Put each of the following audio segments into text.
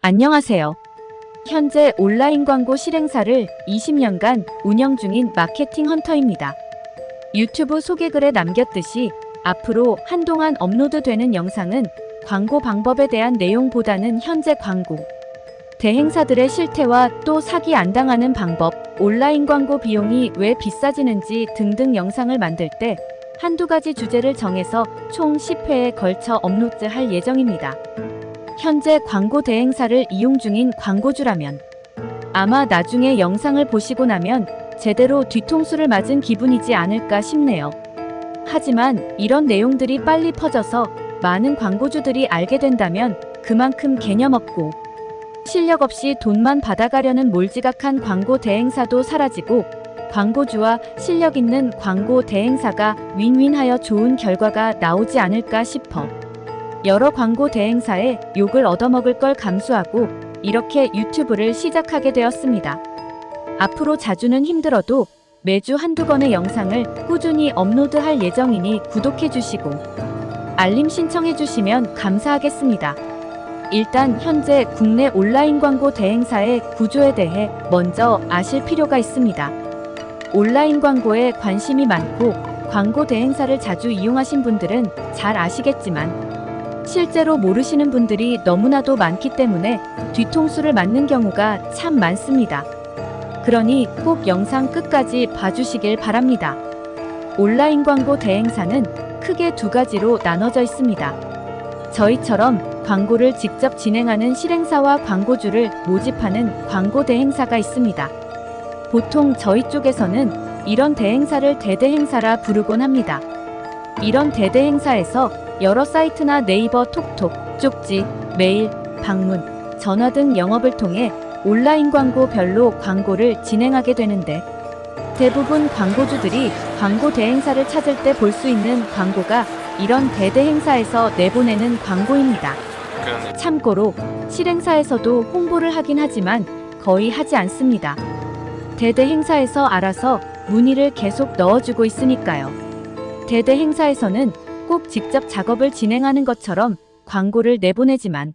안녕하세요. 현재 온라인 광고 실행사를 20년간 운영 중인 마케팅 헌터입니다. 유튜브 소개글에 남겼듯이 앞으로 한동안 업로드되는 영상은 광고 방법에 대한 내용보다는 현재 광고 대행사들의 실태와 또 사기 안 당하는 방법, 온라인 광고 비용이 왜 비싸지는지 등등 영상을 만들 때 한두 가지 주제를 정해서 총 10회에 걸쳐 업로드할 예정입니다. 현재 광고 대행사를 이용 중인 광고주라면 아마 나중에 영상을 보시고 나면 제대로 뒤통수를 맞은 기분이지 않을까 싶네요. 하지만 이런 내용들이 빨리 퍼져서 많은 광고주들이 알게 된다면 그만큼 개념 없고 실력 없이 돈만 받아가려는 몰지각한 광고 대행사도 사라지고 광고주와 실력 있는 광고 대행사가 윈윈하여 좋은 결과가 나오지 않을까 싶어 여러 광고 대행사에 욕을 얻어먹을 걸 감수하고 이렇게 유튜브를 시작하게 되었습니다. 앞으로 자주는 힘들어도 매주 한두 건의 영상을 꾸준히 업로드할 예정이니 구독해주시고 알림 신청해주시면 감사하겠습니다. 일단 현재 국내 온라인 광고 대행사의 구조에 대해 먼저 아실 필요가 있습니다. 온라인 광고에 관심이 많고 광고 대행사를 자주 이용하신 분들은 잘 아시겠지만 실제로 모르시는 분들이 너무나도 많기 때문에 뒤통수를 맞는 경우가 참 많습니다. 그러니 꼭 영상 끝까지 봐주시길 바랍니다. 온라인 광고 대행사는 크게 두 가지로 나눠져 있습니다. 저희처럼 광고를 직접 진행하는 실행사와 광고주를 모집하는 광고 대행사가 있습니다. 보통 저희 쪽에서는 이런 대행사를 대대행사라 부르곤 합니다. 이런 대대행사에서 여러 사이트나 네이버, 톡톡, 쪽지, 메일, 방문, 전화 등 영업을 통해 온라인 광고별로 광고를 진행하게 되는데 대부분 광고주들이 광고 대행사를 찾을 때 볼 수 있는 광고가 이런 대대행사에서 내보내는 광고입니다. 참고로 실행사에서도 홍보를 하긴 하지만 거의 하지 않습니다. 대대행사에서 알아서 문의를 계속 넣어주고 있으니까요. 대대행사에서는 꼭 직접 작업을 진행하는 것처럼 광고를 내보내지만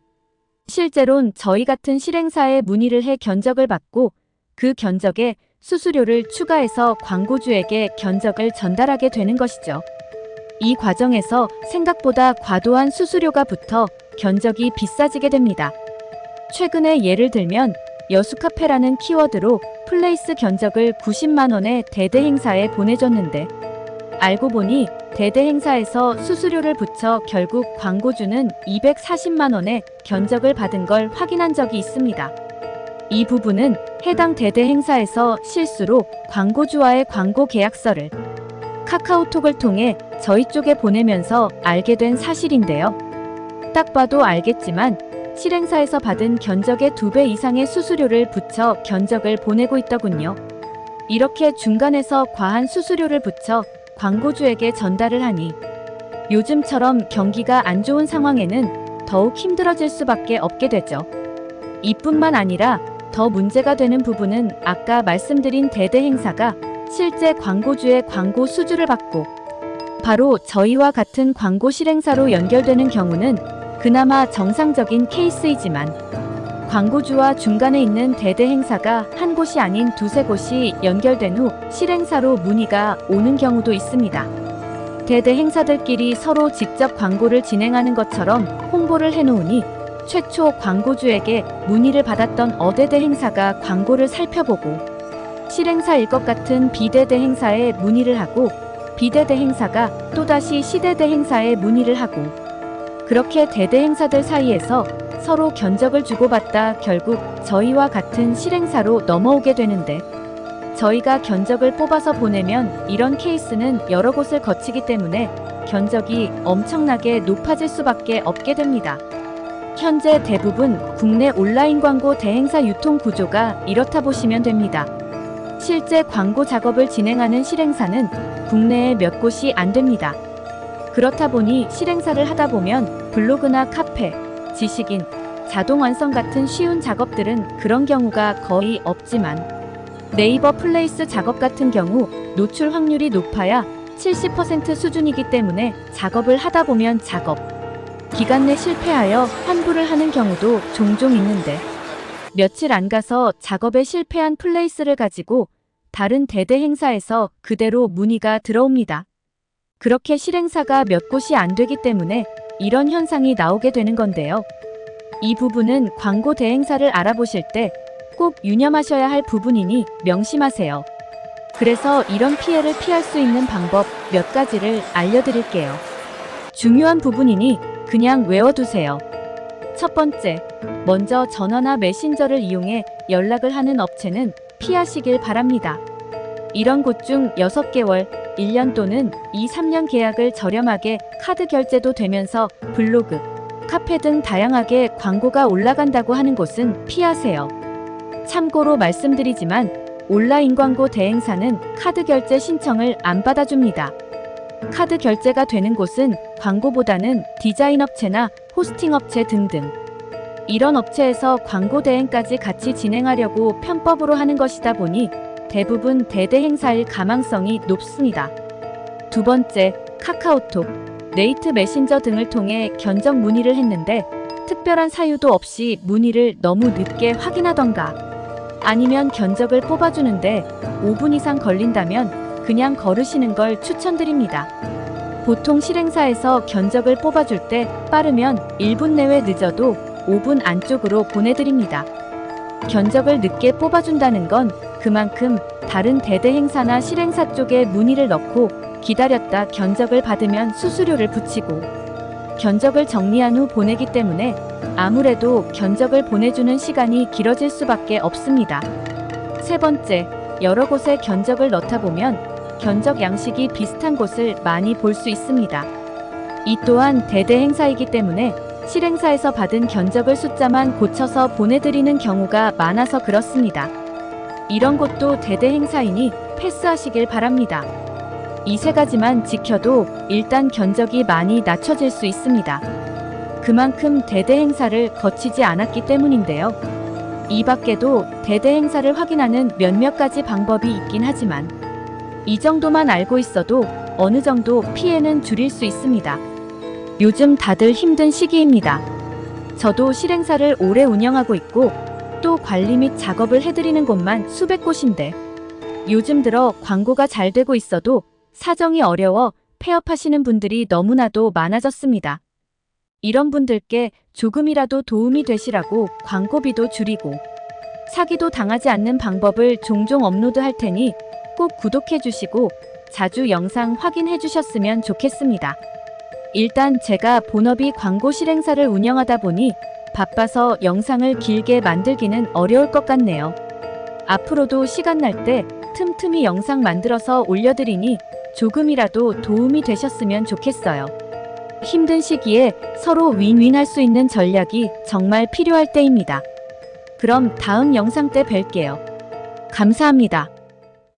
실제론 저희 같은 실행사에 문의를 해 견적을 받고 그 견적에 수수료를 추가해서 광고주에게 견적을 전달하게 되는 것이죠. 이 과정에서 생각보다 과도한 수수료가 붙어 견적이 비싸지게 됩니다. 최근에 예를 들면 여수카페라는 키워드로 플레이스 견적을 90만 원에 대대행사에 보내줬는데 알고 보니 대대행사에서 수수료를 붙여 결국 광고주는 240만 원의 견적을 받은 걸 확인한 적이 있습니다. 이 부분은 해당 대대행사에서 실수로 광고주와의 광고 계약서를 카카오톡을 통해 저희 쪽에 보내면서 알게 된 사실인데요. 딱 봐도 알겠지만 실행사에서 받은 견적의 2배 이상의 수수료를 붙여 견적을 보내고 있더군요. 이렇게 중간에서 과한 수수료를 붙여 광고주에게 전달을 하니 요즘처럼 경기가 안 좋은 상황에는 더욱 힘들어질 수밖에 없게 되죠. 이뿐만 아니라 더 문제가 되는 부분은 아까 말씀드린 대대행사가 실제 광고주의 광고 수주를 받고 바로 저희와 같은 광고 실행사로 연결되는 경우는 그나마 정상적인 케이스이지만 광고주와 중간에 있는 대대행사가 한 곳이 아닌 두세 곳이 연결된 후 실행사로 문의가 오는 경우도 있습니다. 대대행사들끼리 서로 직접 광고를 진행하는 것처럼 홍보를 해놓으니 최초 광고주에게 문의를 받았던 어대대행사가 광고를 살펴보고 실행사일 것 같은 비대대행사에 문의를 하고 비대대행사가 또다시 시대대행사에 문의를 하고 그렇게 대대행사들 사이에서 서로 견적을 주고받다 결국 저희와 같은 실행사로 넘어오게 되는데 저희가 견적을 뽑아서 보내면 이런 케이스는 여러 곳을 거치기 때문에 견적이 엄청나게 높아질 수밖에 없게 됩니다. 현재 대부분 국내 온라인 광고 대행사 유통 구조가 이렇다 보시면 됩니다. 실제 광고 작업을 진행하는 실행사는 국내에 몇 곳이 안 됩니다. 그렇다 보니 실행사를 하다 보면 블로그나 카페, 지식인, 자동 완성 같은 쉬운 작업들은 그런 경우가 거의 없지만 네이버 플레이스 작업 같은 경우 노출 확률이 높아야 70% 수준이기 때문에 작업을 하다 보면 작업, 기간 내 실패하여 환불을 하는 경우도 종종 있는데 며칠 안 가서 작업에 실패한 플레이스를 가지고 다른 대대 행사에서 그대로 문의가 들어옵니다. 그렇게 실행사가 몇 곳이 안 되기 때문에 이런 현상이 나오게 되는 건데요. 이 부분은 광고 대행사를 알아보실 때 꼭 유념하셔야 할 부분이니 명심하세요. 그래서 이런 피해를 피할 수 있는 방법 몇 가지를 알려드릴게요. 중요한 부분이니 그냥 외워두세요. 첫 번째, 먼저 전화나 메신저를 이용해 연락을 하는 업체는 피하시길 바랍니다. 이런 곳 중 6개월, 1년 또는 2, 3년 계약을 저렴하게 카드 결제도 되면서 블로그, 카페 등 다양하게 광고가 올라간다고 하는 곳은 피하세요. 참고로 말씀드리지만 온라인 광고 대행사는 카드 결제 신청을 안 받아줍니다. 카드 결제가 되는 곳은 광고보다는 디자인 업체나 호스팅 업체 등등. 이런 업체에서 광고 대행까지 같이 진행하려고 편법으로 하는 것이다 보니 대부분 대대 행사일 가망성이 높습니다. 두 번째, 카카오톡, 네이트 메신저 등을 통해 견적 문의를 했는데 특별한 사유도 없이 문의를 너무 늦게 확인하던가 아니면 견적을 뽑아주는데 5분 이상 걸린다면 그냥 거르시는 걸 추천드립니다. 보통 실행사에서 견적을 뽑아줄 때 빠르면 1분 내외 늦어도 5분 안쪽으로 보내드립니다. 견적을 늦게 뽑아준다는 건 그만큼 다른 대대 행사나 실행사 쪽에 문의를 넣고 기다렸다 견적을 받으면 수수료를 붙이고 견적을 정리한 후 보내기 때문에 아무래도 견적을 보내주는 시간이 길어질 수밖에 없습니다. 세 번째, 여러 곳에 견적을 넣다 보면 견적 양식이 비슷한 곳을 많이 볼 수 있습니다. 이 또한 대대 행사이기 때문에 실행사에서 받은 견적을 숫자만 고쳐서 보내드리는 경우가 많아서 그렇습니다. 이런 곳도 대대 행사이니 패스하시길 바랍니다. 이 세 가지만 지켜도 일단 견적이 많이 낮춰질 수 있습니다. 그만큼 대대 행사를 거치지 않았기 때문인데요. 이 밖에도 대대 행사를 확인하는 몇몇 가지 방법이 있긴 하지만 이 정도만 알고 있어도 어느 정도 피해는 줄일 수 있습니다. 요즘 다들 힘든 시기입니다. 저도 실행사를 오래 운영하고 있고 또 관리 및 작업을 해드리는 곳만 수백 곳인데 요즘 들어 광고가 잘 되고 있어도 사정이 어려워 폐업하시는 분들이 너무나도 많아졌습니다. 이런 분들께 조금이라도 도움이 되시라고 광고비도 줄이고 사기도 당하지 않는 방법을 종종 업로드할 테니 꼭 구독해 주시고 자주 영상 확인해 주셨으면 좋겠습니다. 일단 제가 본업이 광고 실행사를 운영하다 보니 바빠서 영상을 길게 만들기는 어려울 것 같네요. 앞으로도 시간 날 때 틈틈이 영상 만들어서 올려드리니 조금이라도 도움이 되셨으면 좋겠어요. 힘든 시기에 서로 윈윈할 수 있는 전략이 정말 필요할 때입니다. 그럼 다음 영상 때 뵐게요. 감사합니다.